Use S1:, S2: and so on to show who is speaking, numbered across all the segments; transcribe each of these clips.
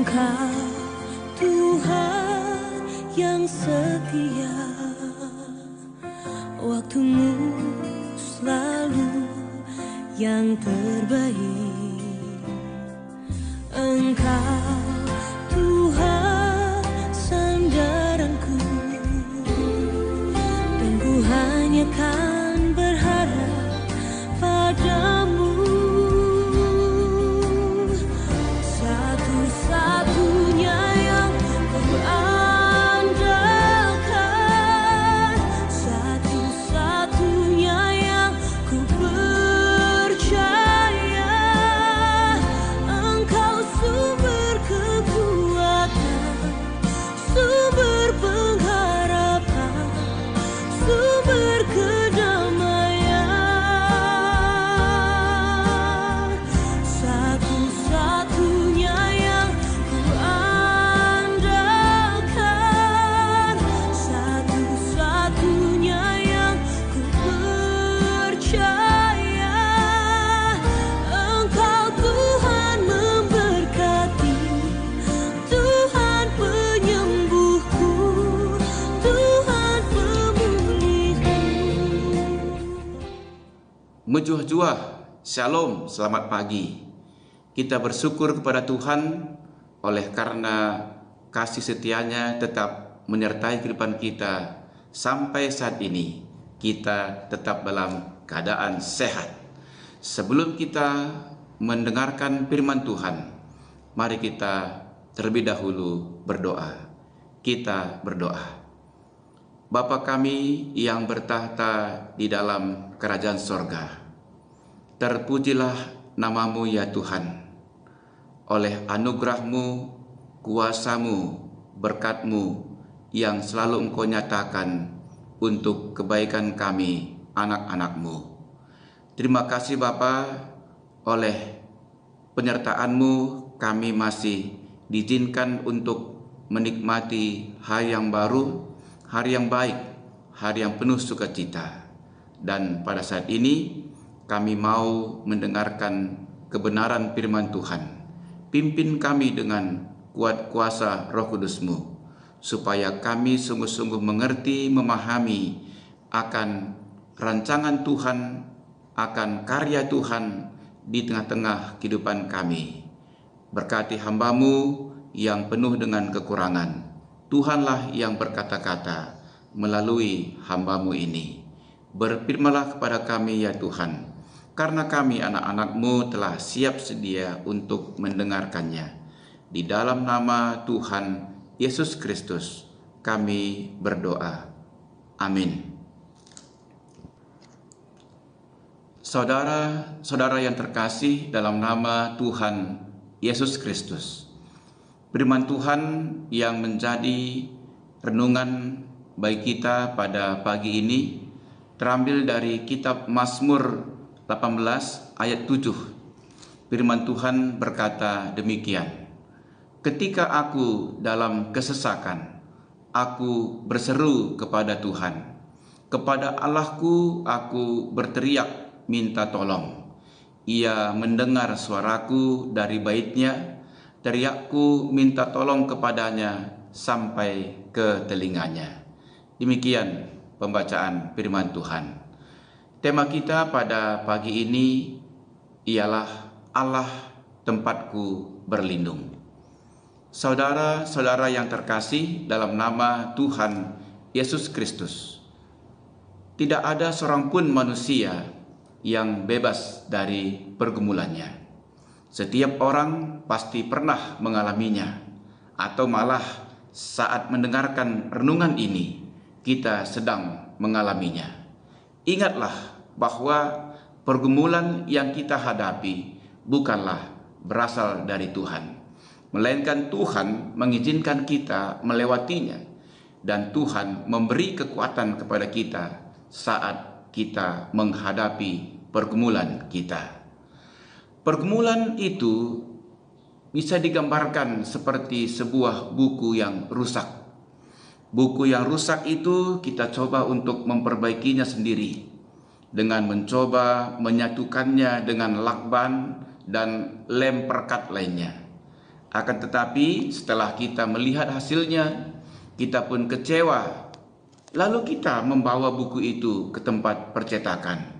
S1: Engkau Tuhan yang setia, waktumu selalu yang terbaik. Engkau Tuhan sandaranku, dan ku hanya kan berharap padamu. Satu-satunya yang ku andalkan, satu-satunya yang ku percaya. Engkau sumber kekuatan, sumber pengharapan, sumber kedamaian. Satu-satunya yang ku andalkan, satu-satunya yang ku percaya. Engkau Tuhan memberkati, Tuhan penyembuhku, Tuhan pemulihku.
S2: Mujuh-juah, shalom, selamat pagi. Kita bersyukur kepada Tuhan oleh karena kasih setianya tetap menyertai kehidupan kita sampai saat ini. Kita tetap dalam keadaan sehat. Sebelum kita mendengarkan firman Tuhan, mari kita terlebih dahulu berdoa. Kita berdoa. Bapa kami yang bertahta di dalam kerajaan sorga, terpujilah namamu ya Tuhan. Oleh anugerahmu, kuasamu, berkatmu yang selalu engkau nyatakan untuk kebaikan kami, anak-anakmu. Terima kasih Bapa, oleh penyertaanmu kami masih diizinkan untuk menikmati hari yang baru, hari yang baik, hari yang penuh sukacita. Dan pada saat ini kami mau mendengarkan kebenaran firman Tuhan. Pimpin kami dengan kuat kuasa Roh Kudus-Mu, supaya kami sungguh-sungguh mengerti, memahami akan rancangan Tuhan, akan karya Tuhan di tengah-tengah kehidupan kami. Berkati hamba-Mu yang penuh dengan kekurangan. Tuhanlah yang berkata-kata melalui hamba-Mu ini. Berfirmanlah kepada kami ya Tuhan, karena kami anak-anak-Mu telah siap sedia untuk mendengarkannya. Di dalam nama Tuhan Yesus Kristus kami berdoa. Amin. Saudara-saudara yang terkasih dalam nama Tuhan Yesus Kristus, firman Tuhan yang menjadi renungan bagi kita pada pagi ini terambil dari kitab Mazmur 18 ayat 7. Firman Tuhan berkata demikian. Ketika aku dalam kesesakan, aku berseru kepada Tuhan. Kepada Allahku aku berteriak minta tolong. Ia mendengar suaraku dari baitnya, teriakku minta tolong kepadanya sampai ke telinganya. Demikian pembacaan firman Tuhan. Tema kita pada pagi ini ialah Allah tempatku berlindung. Saudara-saudara yang terkasih dalam nama Tuhan Yesus Kristus, tidak ada seorang pun manusia yang bebas dari pergumulannya. Setiap orang pasti pernah mengalaminya, atau malah saat mendengarkan renungan ini kita sedang mengalaminya. Ingatlah bahwa pergumulan yang kita hadapi bukanlah berasal dari Tuhan, melainkan Tuhan mengizinkan kita melewatinya, dan Tuhan memberi kekuatan kepada kita saat kita menghadapi pergumulan kita. Pergumulan itu bisa digambarkan seperti sebuah buku yang rusak. Buku yang rusak itu kita coba untuk memperbaikinya sendiri dengan mencoba menyatukannya dengan lakban dan lem perekat lainnya. Akan tetapi setelah kita melihat hasilnya, kita pun kecewa. Lalu kita membawa buku itu ke tempat percetakan.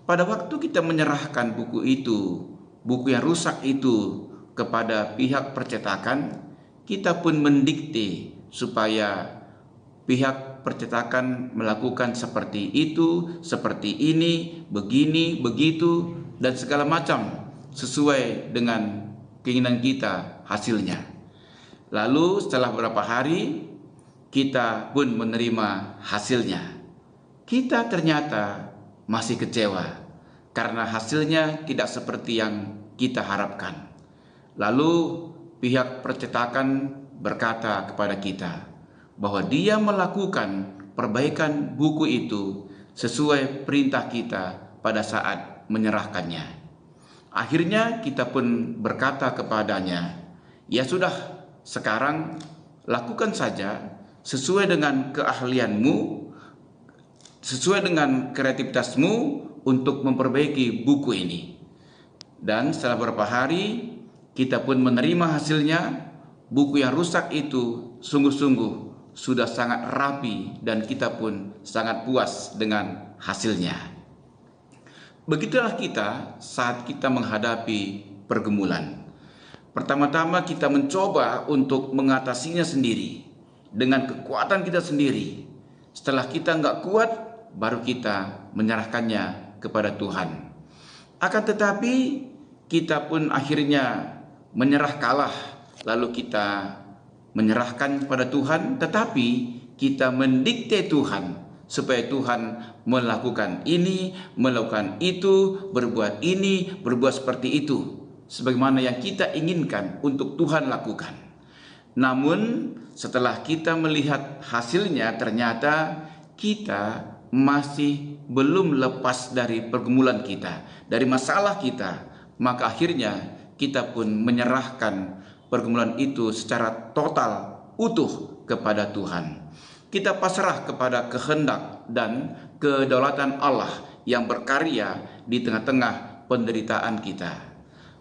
S2: Pada waktu kita menyerahkan buku itu, buku yang rusak itu kepada pihak percetakan, kita pun mendikte supaya pihak percetakan melakukan seperti itu, seperti ini, begini, begitu, dan segala macam sesuai dengan keinginan kita hasilnya. Lalu setelah beberapa hari kita pun menerima hasilnya. Kita ternyata masih kecewa karena hasilnya tidak seperti yang kita harapkan. Lalu pihak percetakan berkata kepada kita bahwa dia melakukan perbaikan buku itu sesuai perintah kita pada saat menyerahkannya. Akhirnya kita pun berkata kepadanya, "Ya sudah, sekarang lakukan saja sesuai dengan keahlianmu, sesuai dengan kreativitasmu untuk memperbaiki buku ini." Dan setelah beberapa hari kita pun menerima hasilnya. Buku yang rusak itu sungguh-sungguh sudah sangat rapi dan kita pun sangat puas dengan hasilnya. Begitulah kita saat kita menghadapi pergumulan. Pertama-tama kita mencoba untuk mengatasinya sendiri dengan kekuatan kita sendiri. Setelah kita nggak kuat, baru kita menyerahkannya kepada Tuhan. Akan tetapi kita pun akhirnya menyerah kalah, lalu kita menyerahkan kepada Tuhan, tetapi kita mendikte Tuhan supaya Tuhan melakukan ini, melakukan itu, berbuat ini, berbuat seperti itu, sebagaimana yang kita inginkan untuk Tuhan lakukan. Namun setelah kita melihat hasilnya, ternyata kita masih belum lepas dari pergumulan kita, dari masalah kita. Maka akhirnya kita pun menyerahkan pergumulan itu secara total, utuh kepada Tuhan. Kita pasrah kepada kehendak dan kedaulatan Allah yang berkarya di tengah-tengah penderitaan kita.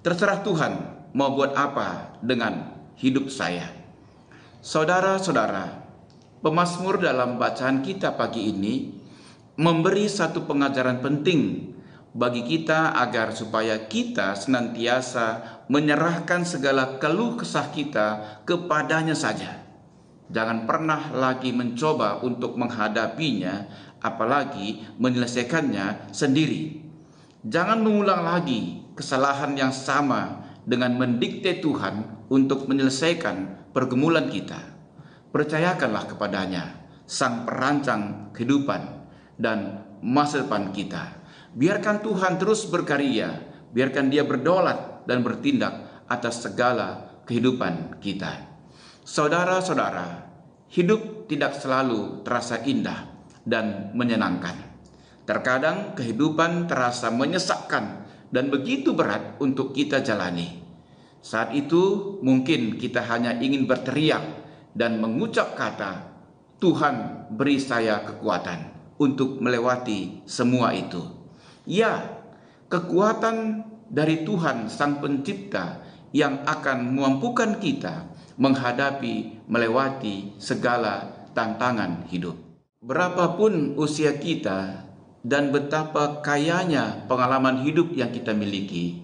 S2: Terserah Tuhan mau buat apa dengan hidup saya. Saudara-saudara, pemazmur dalam bacaan kita pagi ini memberi satu pengajaran penting bagi kita agar supaya kita senantiasa menyerahkan segala keluh kesah kita kepadanya saja. Jangan pernah lagi mencoba untuk menghadapinya, apalagi menyelesaikannya sendiri. Jangan mengulang lagi kesalahan yang sama dengan mendikte Tuhan untuk menyelesaikan pergumulan kita. Percayakanlah kepadanya, Sang Perancang kehidupan dan masa depan kita. Biarkan Tuhan terus berkarya, biarkan Dia berdaulat dan bertindak atas segala kehidupan kita. Saudara-saudara, hidup tidak selalu terasa indah dan menyenangkan. Terkadang kehidupan terasa menyesakkan dan begitu berat untuk kita jalani. Saat itu mungkin kita hanya ingin berteriak dan mengucap kata, "Tuhan, beri saya kekuatan untuk melewati semua itu." Ya, kekuatan dari Tuhan Sang Pencipta yang akan memampukan kita menghadapi, melewati segala tantangan hidup. Berapapun usia kita dan betapa kayanya pengalaman hidup yang kita miliki,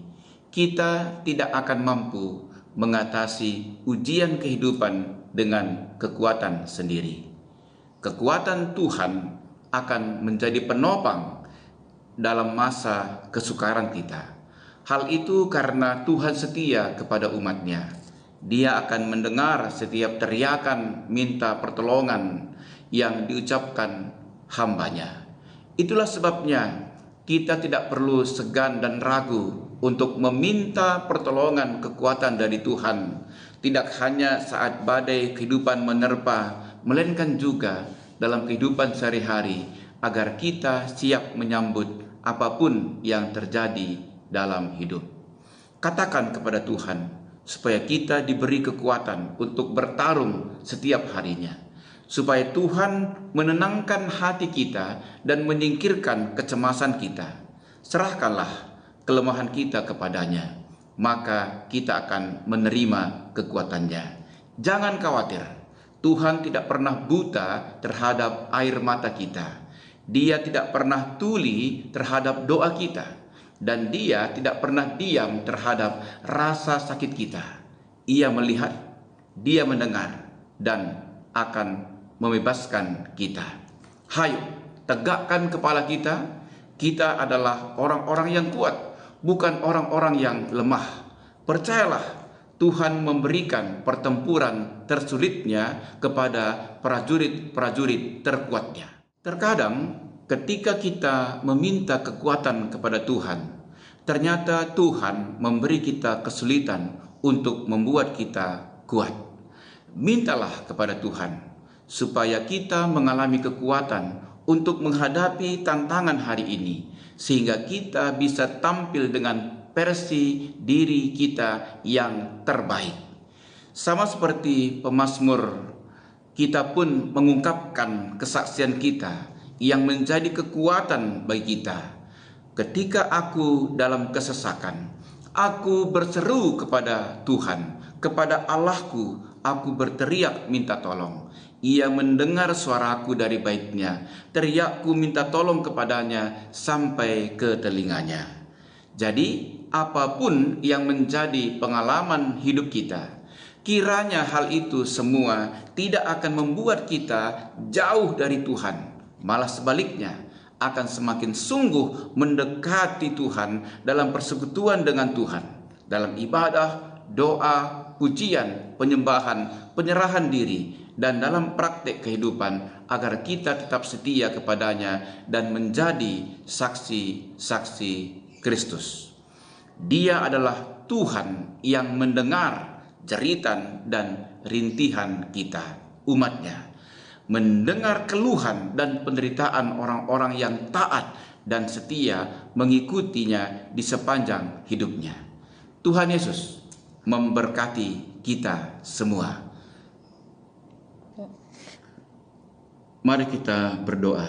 S2: kita tidak akan mampu mengatasi ujian kehidupan dengan kekuatan sendiri. Kekuatan Tuhan akan menjadi penopang dalam masa kesukaran kita. Hal itu karena Tuhan setia kepada umat-Nya. Dia akan mendengar setiap teriakan minta pertolongan yang diucapkan hamba-Nya. Itulah sebabnya kita tidak perlu segan dan ragu untuk meminta pertolongan kekuatan dari Tuhan. Tidak hanya saat badai kehidupan menerpa, melainkan juga dalam kehidupan sehari-hari, agar kita siap menyambut apapun yang terjadi dalam hidup. Katakan kepada Tuhan supaya kita diberi kekuatan untuk bertarung setiap harinya, supaya Tuhan menenangkan hati kita dan menyingkirkan kecemasan kita. Serahkanlah kelemahan kita kepadanya. maka kita akan menerima kekuatannya. Jangan khawatir, Tuhan tidak pernah buta terhadap air mata kita. Dia tidak pernah tuli terhadap doa kita, dan Dia tidak pernah diam terhadap rasa sakit kita. Ia melihat, Dia mendengar, dan akan membebaskan kita. Hayo, tegakkan kepala kita. Kita adalah orang-orang yang kuat, bukan orang-orang yang lemah. Percayalah, Tuhan memberikan pertempuran tersulitnya kepada prajurit-prajurit terkuatnya. Terkadang ketika kita meminta kekuatan kepada Tuhan, ternyata Tuhan memberi kita kesulitan untuk membuat kita kuat. Mintalah kepada Tuhan supaya kita mengalami kekuatan untuk menghadapi tantangan hari ini, sehingga kita bisa tampil dengan versi diri kita yang terbaik. Sama seperti pemazmur, kita pun mengungkapkan kesaksian kita yang menjadi kekuatan bagi kita. Ketika aku dalam kesesakan, aku berseru kepada Tuhan, kepada Allahku, aku berteriak minta tolong. Ia mendengar suaraku dari baitnya, teriakku minta tolong kepadanya sampai ke telinganya. Jadi, apapun yang menjadi pengalaman hidup kita, kiranya hal itu semua tidak akan membuat kita jauh dari Tuhan. Malah sebaliknya, akan semakin sungguh mendekati Tuhan dalam persekutuan dengan Tuhan. Dalam ibadah, doa, pujian, penyembahan, penyerahan diri, dan dalam praktek kehidupan agar kita tetap setia kepadanya dan menjadi saksi-saksi Kristus. Dia adalah Tuhan yang mendengar jeritan dan rintihan kita, umatnya, mendengar keluhan dan penderitaan orang-orang yang taat dan setia mengikutinya di sepanjang hidupnya. Tuhan Yesus memberkati kita semua. Mari kita berdoa.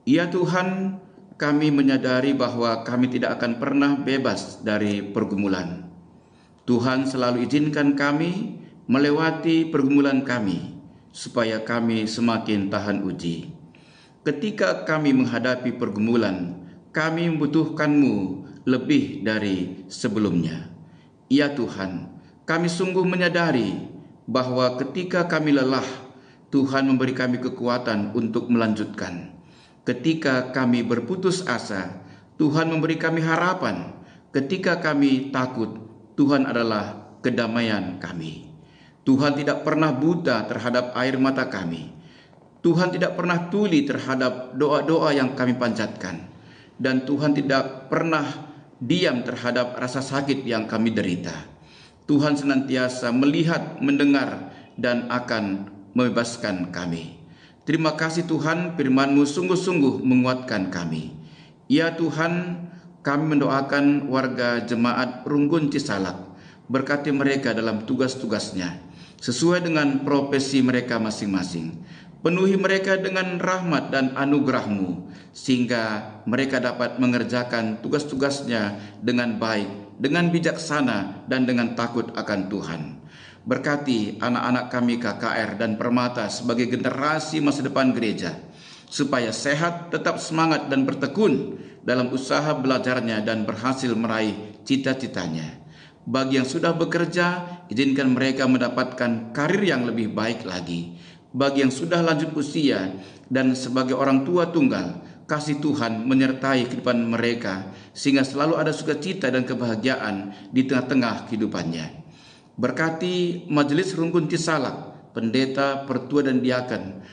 S2: Ya Tuhan, kami menyadari bahwa kami tidak akan pernah bebas dari pergumulan. Tuhan selalu izinkan kami melewati pergumulan kami, supaya kami semakin tahan uji. Ketika kami menghadapi pergumulan, kami membutuhkan-Mu lebih dari sebelumnya. Ya Tuhan, kami sungguh menyadari bahwa ketika kami lelah, Tuhan memberi kami kekuatan untuk melanjutkan. Ketika kami berputus asa, Tuhan memberi kami harapan. Ketika kami takut, Tuhan adalah kedamaian kami. Tuhan tidak pernah buta terhadap air mata kami. Tuhan tidak pernah tuli terhadap doa-doa yang kami panjatkan. Dan Tuhan tidak pernah diam terhadap rasa sakit yang kami derita. Tuhan senantiasa melihat, mendengar, dan akan membebaskan kami. Terima kasih Tuhan, firman-Mu sungguh-sungguh menguatkan kami. Ya Tuhan, kami mendoakan warga jemaat Runggun Cisalak. Berkati mereka dalam tugas-tugasnya, sesuai dengan profesi mereka masing-masing. Penuhi mereka dengan rahmat dan anugerah-Mu, sehingga mereka dapat mengerjakan tugas-tugasnya dengan baik, dengan bijaksana, dan dengan takut akan Tuhan. Berkati anak-anak kami KKR dan Permata sebagai generasi masa depan gereja, supaya sehat, tetap semangat dan bertekun dalam usaha belajarnya dan berhasil meraih cita-citanya. Bagi yang sudah bekerja, izinkan mereka mendapatkan karir yang lebih baik lagi. Bagi yang sudah lanjut usia dan sebagai orang tua tunggal, kasih Tuhan menyertai kehidupan mereka, sehingga selalu ada sukacita dan kebahagiaan di tengah-tengah kehidupannya. Berkati Majelis Runggun Cisalak, pendeta, pertua dan diakan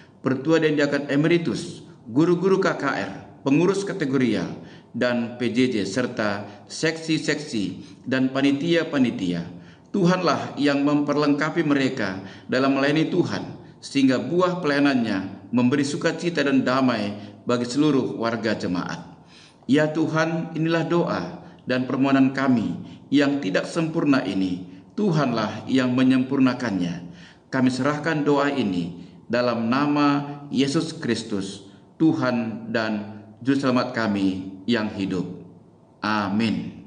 S2: emeritus, guru-guru KKR, pengurus kategorial, dan PJJ, serta seksi-seksi dan panitia-panitia. Tuhanlah yang memperlengkapi mereka dalam melayani Tuhan, sehingga buah pelayanannya memberi sukacita dan damai bagi seluruh warga jemaat. Ya Tuhan, inilah doa dan permohonan kami yang tidak sempurna ini. Tuhanlah yang menyempurnakannya. Kami serahkan doa ini dalam nama Yesus Kristus, Tuhan dan Juru Selamat kami yang hidup. Amin.